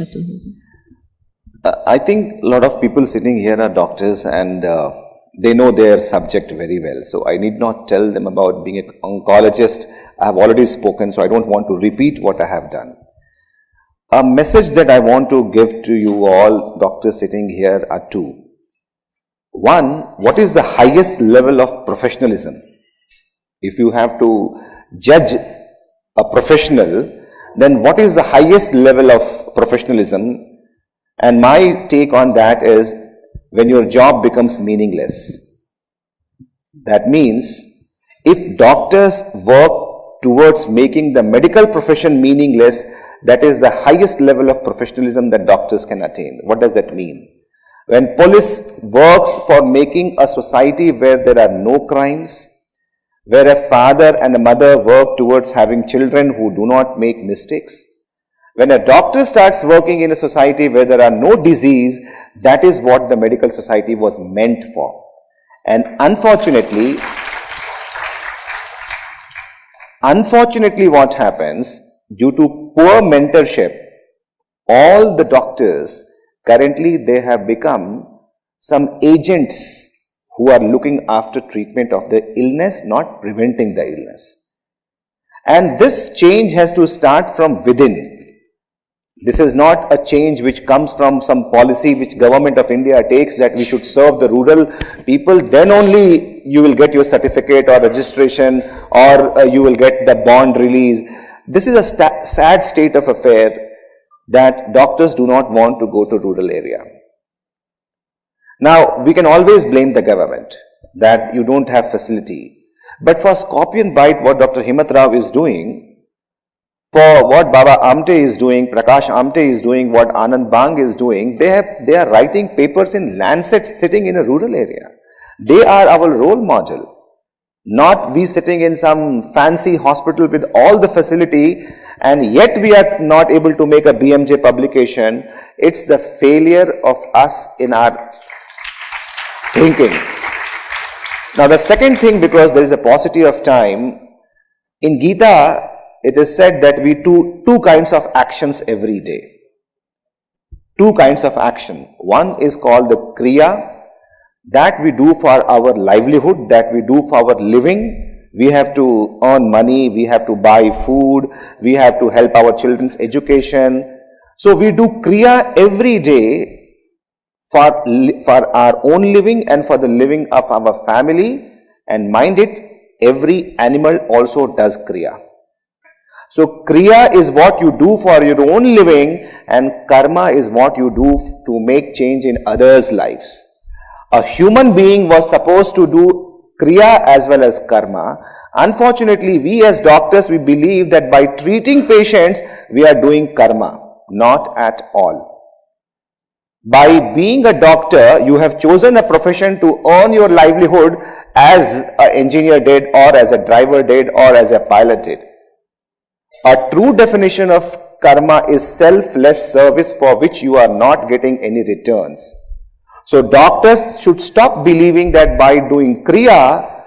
Chaturvedi? I think a lot of people sitting here are doctors and they know their subject very well. So I need not tell them about being an oncologist. I have already spoken, so I don't want to repeat what I have done. A message that I want to give to you all doctors sitting here are two. One, what is the highest level of professionalism? If you have to judge a professional, then what is the highest level of professionalism? And my take on that is when your job becomes meaningless. That means if doctors work towards making the medical profession meaningless, that is the highest level of professionalism that doctors can attain. What does that mean? When police works for making a society where there are no crimes, where a father and a mother work towards having children who do not make mistakes, when a doctor starts working in a society where there are no disease, that is what the medical society was meant for. And unfortunately what happens, due to poor mentorship, all the doctors currently they have become some agents who are looking after treatment of the illness, not preventing the illness. And this change has to start from within. This is not a change which comes from some policy which government of India takes that we should serve the rural people, then only you will get your certificate or registration or you will get the bond release. This is a sad state of affair that doctors do not want to go to rural area. Now, we can always blame the government that you don't have facility. But for scorpion bite, what Dr. Himat Rao is doing, for what Baba Amte is doing, Prakash Amte is doing, what Anand Bang is doing, they are writing papers in Lancet sitting in a rural area. They are our role model. Not we sitting in some fancy hospital with all the facility and yet we are not able to make a BMJ publication. It's the failure of us in our thinking. Now the second thing, because there is a paucity of time, in Gita it is said that we do two kinds of actions every day. Two kinds of action. One is called the Kriya, that we do for our livelihood, that we do for our living. We have to earn money, we have to buy food, we have to help our children's education. So we do Kriya every day for our own living and for the living of our family. And mind it, every animal also does Kriya. So Kriya is what you do for your own living and Karma is what you do to make change in others' lives. A human being was supposed to do Kriya as well as Karma. Unfortunately, we as doctors, we believe that by treating patients, we are doing Karma. Not at all. By being a doctor, you have chosen a profession to earn your livelihood as an engineer did or as a driver did or as a pilot did. A true definition of karma is selfless service for which you are not getting any returns. So doctors should stop believing that by doing kriya,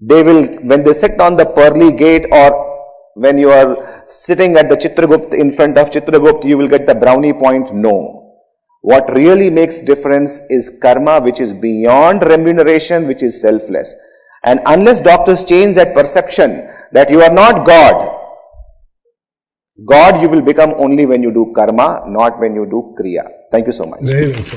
they will, when they sit on the pearly gate or when you are sitting at the Chitragupt in front of Chitragupt, you will get the brownie point. No. What really makes difference is karma, which is beyond remuneration, which is selfless. And unless doctors change that perception that you are not God, God you will become only when you do karma, not when you do kriya. Thank you so much. Very well, sir.